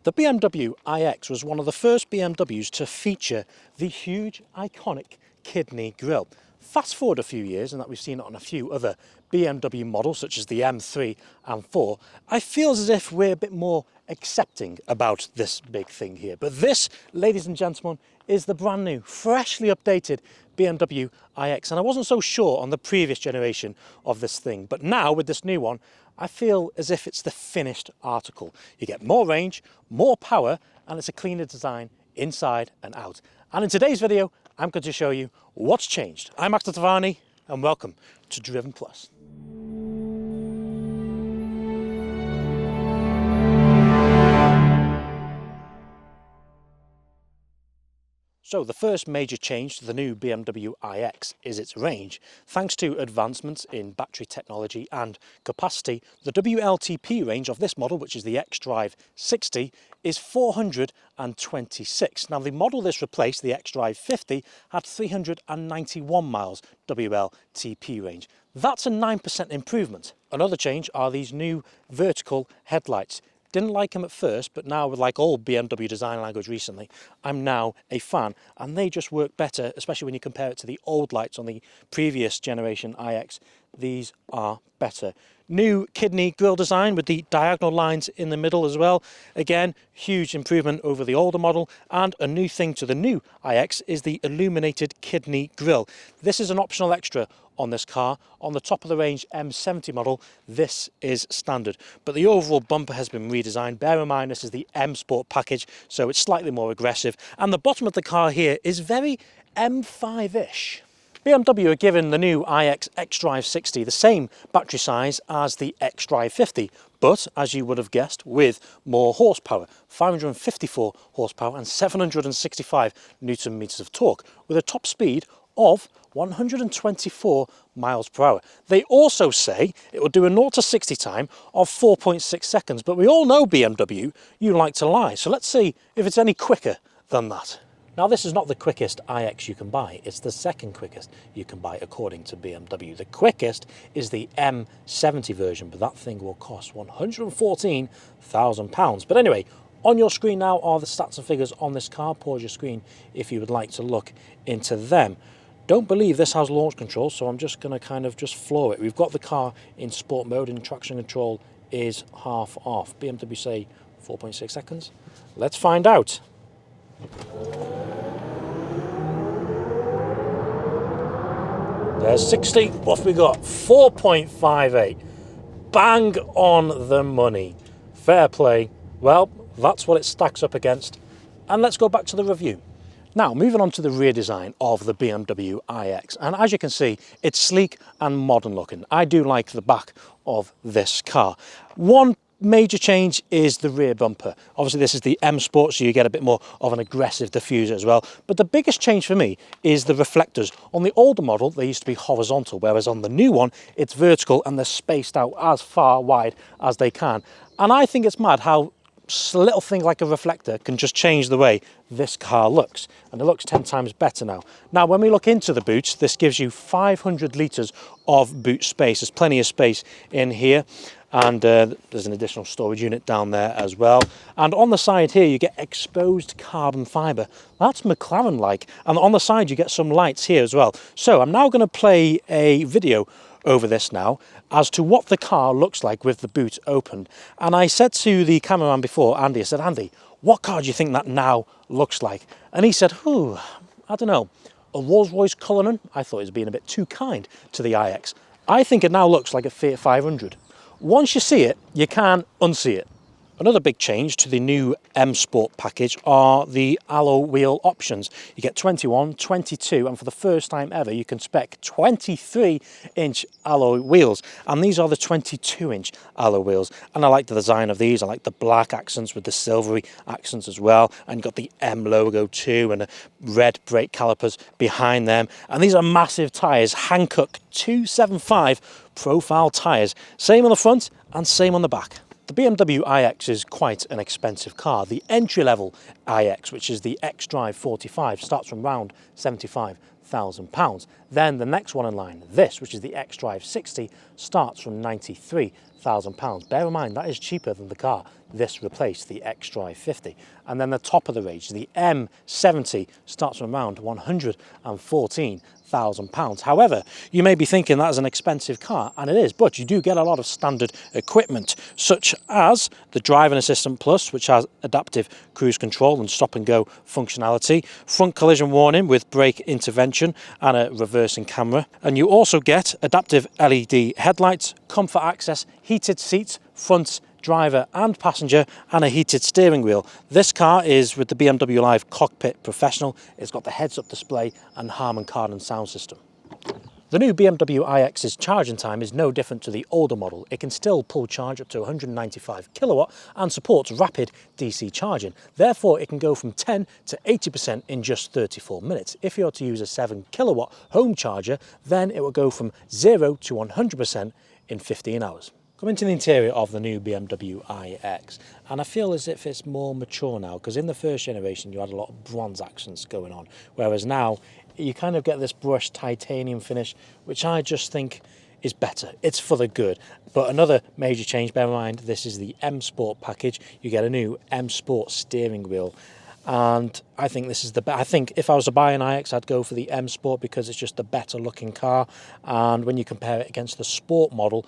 The BMW iX was one of the first BMWs to feature the huge, iconic kidney grille. Fast forward a few years, and that we've seen it on a few other BMW models, such as the M3 and 4, I feel as if we're a bit more accepting about this big thing here. But this, ladies and gentlemen, is the brand new, freshly updated BMW iX. And I wasn't so sure on the previous generation of this thing, but now with this new one, I feel as if it's the finished article. You get more range, more power, and it's a cleaner design inside and out. And in today's video, I'm going to show you what's changed. I'm Max Tavani, and welcome to Driven Plus. So the first major change to the new BMW iX is its range. Thanks to advancements in battery technology and capacity, the WLTP range of this model, which is the xDrive 60, is 426. Now the model this replaced, the xDrive 50, had 391 miles WLTP range. That's a 9% improvement. Another change are these new vertical headlights. Didn't like them at first, but now, with like all BMW design language recently, I'm now a fan, and they just work better, especially when you compare it to the old lights on the previous generation iX. These are better. New kidney grille design with the diagonal lines in the middle as well. Again, huge improvement over the older model. And a new thing to the new iX is the illuminated kidney grille. This is an optional extra on this car. On the top of the range M70 model, this is standard. But the overall bumper has been redesigned. Bear in mind, this is the M Sport package, so it's slightly more aggressive. And the bottom of the car here is very M5-ish. BMW are giving the new iX xDrive 60 the same battery size as the xDrive 50, but as you would have guessed, with more horsepower, 554 horsepower and 765 Newton meters of torque, with a top speed of 124 miles per hour. They also say it will do a 0 to 60 time of 4.6 seconds, but we all know BMW, you like to lie, so let's see if it's any quicker than that. Now, this is not the quickest iX you can buy, it's the second quickest you can buy according to BMW. The quickest is the M70 version, but that thing will cost £114,000. But anyway, on your screen now are the stats and figures on this car. Pause your screen if you would like to look into them. Don't believe this has launch control, so I'm just going to kind of just floor it. We've got the car in sport mode and traction control is half off. BMW say 4.6 seconds. Let's find out. There's 60, what have we got? 4.58. Bang on the money. Fair play. Well, that's what it stacks up against. And let's go back to the review. Now, moving on to the rear design of the BMW iX. And as you can see, it's sleek and modern looking. I do like the back of this car. One major change is the rear bumper. Obviously this is the M Sport, so you get a bit more of an aggressive diffuser as well. But the biggest change for me is the reflectors. On the older model, they used to be horizontal, whereas on the new one, it's vertical and they're spaced out as far wide as they can. And I think it's mad how a little thing like a reflector can just change the way this car looks, and it looks 10 times better now. Now, when we look into the boots, this gives you 500 litres of boot space. There's plenty of space in here, and there's an additional storage unit down there as well. And on the side here, you get exposed carbon fibre. That's McLaren-like. And on the side, you get some lights here as well. So I'm now going to play a video over this now as to what the car looks like with the boot opened. And I said to the cameraman before, Andy, I said, Andy, what car do you think that now looks like? And he said, I don't know, a Rolls-Royce Cullinan? I thought he was being a bit too kind to the iX. I think it now looks like a Fiat 500. Once you see it, you can't unsee it. Another big change to the new M Sport package are the alloy wheel options. You get 21, 22, and for the first time ever, you can spec 23-inch alloy wheels. And these are the 22-inch alloy wheels. And I like the design of these. I like the black accents with the silvery accents as well. And you've got the M logo too, and the red brake calipers behind them. And these are massive tyres, Hankook 275 profile tyres. Same on the front and same on the back. The BMW iX is quite an expensive car. The entry-level iX, which is the xDrive 45, starts from around £75,000. £90,000. Then the next one in line, this, which is the X-Drive 60, starts from £93,000. Bear in mind, that is cheaper than the car this replaced, the X-Drive 50. And then the top of the range, the M70, starts from around £114,000. However, you may be thinking that is an expensive car, and it is, but you do get a lot of standard equipment, such as the Driving Assistant Plus, which has adaptive cruise control and stop and go functionality, front collision warning with brake intervention and a reversing camera. And you also get adaptive LED headlights, comfort access, heated seats, front, driver and passenger, and a heated steering wheel. This car is with the BMW Live Cockpit Professional. It's got the heads-up display and Harman Kardon sound system. The new BMW iX's charging time is no different to the older model. It can still pull charge up to 195 kilowatt and supports rapid DC charging. Therefore, it can go from 10 to 80% in just 34 minutes. If you're to use a 7 kilowatt home charger, then it will go from 0 to 100% in 15 hours. Come into the interior of the new BMW iX, and I feel as if it's more mature now, because in the first generation you had a lot of bronze accents going on, whereas now you kind of get this brushed titanium finish, which I just think is better. It's for the good. But another major change, bear in mind, this is the M Sport package. You get a new M Sport steering wheel. And I think this is I think if I was to buy an iX, I'd go for the M Sport because it's just a better looking car. And when you compare it against the Sport model,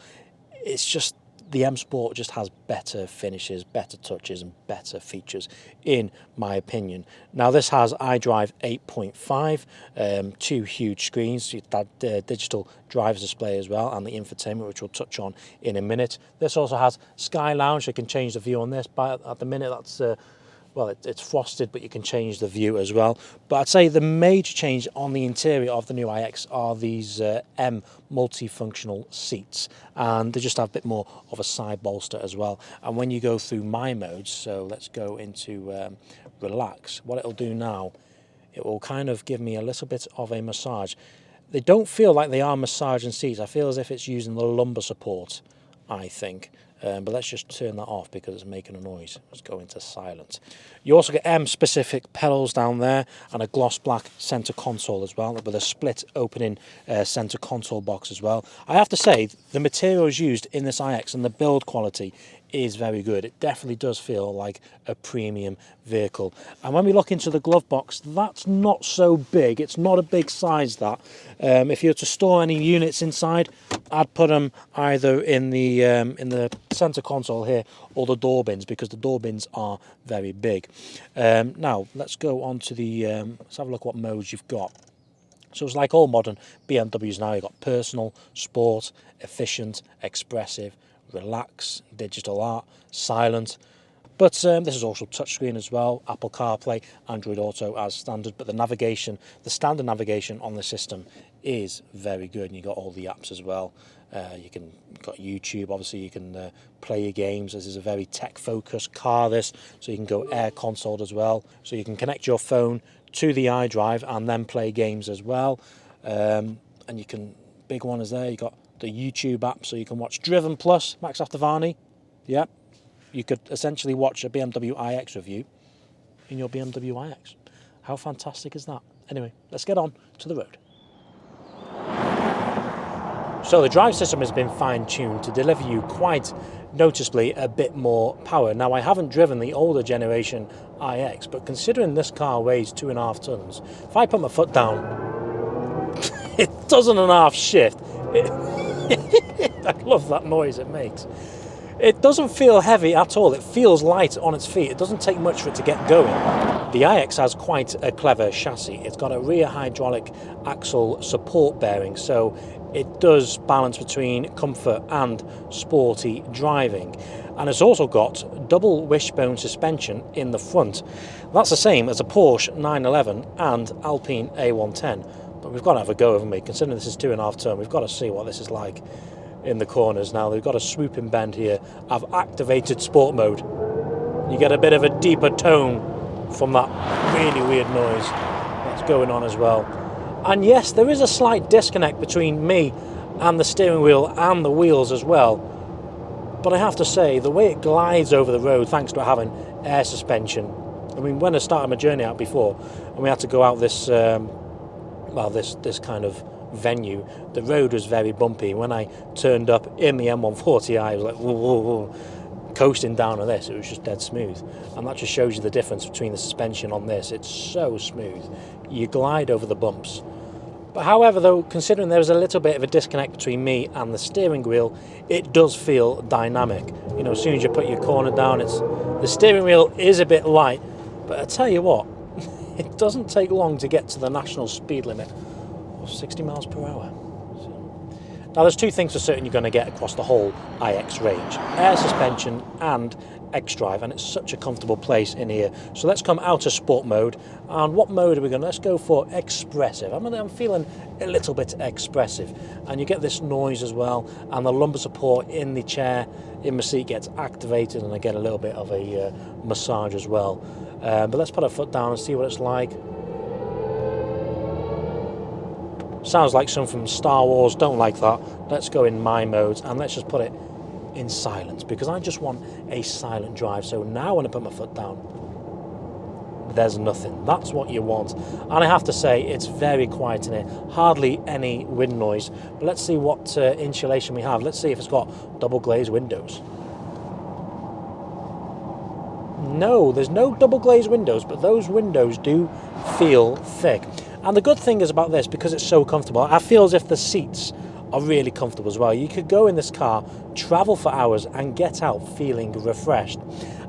it's just the M Sport just has better finishes, better touches and better features, in my opinion. Now this has iDrive 8.5, 2 huge screens, that digital driver's display as well, and the infotainment, which we'll touch on in a minute. This also has Sky Lounge. You can change the view on this, but at the minute that's well, it's frosted, but you can change the view as well. But I'd say the major change on the interior of the new iX are these M multifunctional seats, and they just have a bit more of a side bolster as well. And when you go through my modes, so let's go into relax, what it'll do now, it will kind of give me a little bit of a massage. They don't feel like they are massaging seats. I feel as if it's using the lumbar support, I think. But let's just turn that off because it's making a noise. Let's go into silent. You also get M-specific pedals down there and a gloss black centre console as well, with a split opening centre console box as well. I have to say, the materials used in this iX and the build quality is very good. It definitely does feel like a premium vehicle. And when we look into the glove box, that's not so big. It's not a big size, that. If you were to store any units inside, I'd put them either in the center console here or the door bins, because the door bins are very big. Now let's go on to the let's have a look what modes you've got. So it's like all modern BMWs now. You've got personal, sport, efficient, expressive, relax, digital art, silent. But this is also touchscreen as well, Apple CarPlay, Android Auto as standard. But the navigation, the standard navigation on the system is very good. And you've got all the apps as well. You've got YouTube, obviously you can play your games. This is a very tech-focused car, this. So you can go air consoled as well. So you can connect your phone to the iDrive and then play games as well. And you can, big one is there, you've got the YouTube app, so you can watch Driven Plus, Max Aftervani. Yeah, you could essentially watch a BMW iX review in your BMW iX. How fantastic is that? Anyway, let's get on to the road. So the drive system has been fine-tuned to deliver you quite noticeably a bit more power. Now, I haven't driven the older generation iX, but considering this car weighs 2.5 tons, if I put my foot down, it doesn't half shift. I love that noise it makes. It doesn't feel heavy at all. It feels light on its feet. It doesn't take much for it to get going. The iX has quite a clever chassis. It's got a rear hydraulic axle support bearing, so it does balance between comfort and sporty driving. And it's also got double wishbone suspension in the front. That's the same as a Porsche 911 and Alpine A110. But we've got to have a go, haven't we? Considering this is 2.5 ton, we've got to see what this is like in the corners. Now, they've got a swooping bend here. I've activated sport mode. You get a bit of a deeper tone from that really weird noise that's going on as well. And yes, there is a slight disconnect between me and the steering wheel and the wheels as well. But I have to say, the way it glides over the road, thanks to having air suspension. I mean, when I started my journey out before, and we had to go out this well, this kind of venue, the road was very bumpy. When I turned up in the M140i, I was like, whoa, whoa, whoa. Coasting down on this, it was just dead smooth, and that just shows you the difference between the suspension on this. It's so smooth, you glide over the bumps. But however, though, considering there was a little bit of a disconnect between me and the steering wheel, it does feel dynamic. You know, as soon as you put your corner down, the steering wheel is a bit light, but I tell you what, it doesn't take long to get to the national speed limit of 60 miles per hour. Now, there's two things for certain you're going to get across the whole iX range: air suspension and xDrive, and it's such a comfortable place in here. So let's come out of sport mode, and what mode are we going to? Let's go for expressive. I'm feeling a little bit expressive, and you get this noise as well, and the lumbar support in the chair, in my seat, gets activated, and I get a little bit of a massage as well. But let's put our foot down and see what it's like. Sounds like some from Star Wars, don't like that. Let's go in my modes, and let's just put it in silence, because I just want a silent drive. So now when I put my foot down, there's nothing. That's what you want. And I have to say, it's very quiet in here, hardly any wind noise. But let's see what insulation we have. Let's see if it's got double glazed windows. No, there's no double glazed windows, but those windows do feel thick. And the good thing is about this, because it's so comfortable, I feel as if the seats are really comfortable as well. You could go in this car, travel for hours, and get out feeling refreshed.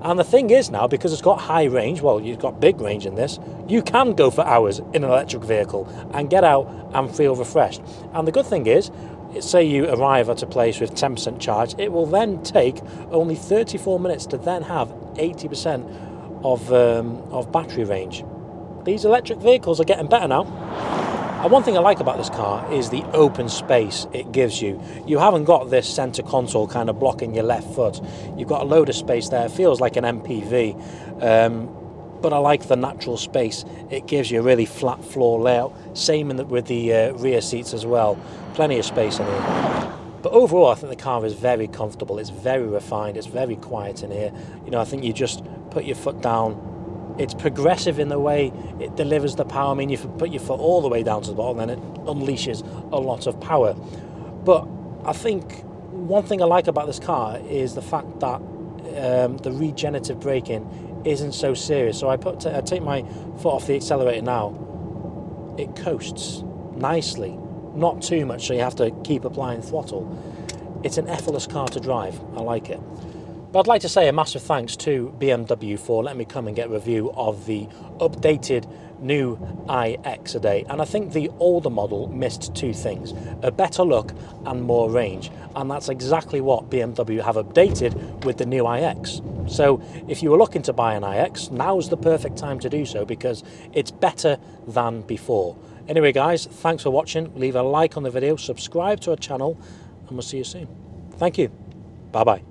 And the thing is now, because it's got high range, well, you've got big range in this, you can go for hours in an electric vehicle and get out and feel refreshed. And the good thing is, say you arrive at a place with 10% charge, it will then take only 34 minutes to then have 80% of battery range. These electric vehicles are getting better now. And one thing I like about this car is the open space it gives you. You haven't got this centre console kind of blocking your left foot. You've got a load of space there. It feels like an MPV. But I like the natural space it gives you, a really flat floor layout. Same with the rear seats as well. Plenty of space in here. But overall, I think the car is very comfortable. It's very refined. It's very quiet in here. You know, I think you just put your foot down. It's progressive in the way it delivers the power. I mean, you put your foot all the way down to the bottom, then it unleashes a lot of power. But I think one thing I like about this car is the fact that the regenerative braking isn't so serious. So I take my foot off the accelerator now. It coasts nicely, not too much, so you have to keep applying throttle. It's an effortless car to drive. I like it. But I'd like to say a massive thanks to BMW for letting me come and get a review of the updated new iX today. And I think the older model missed two things: a better look and more range. And that's exactly what BMW have updated with the new iX. So if you were looking to buy an iX, now's the perfect time to do so, because it's better than before. Anyway, guys, thanks for watching. Leave a like on the video, subscribe to our channel, and we'll see you soon. Thank you. Bye-bye.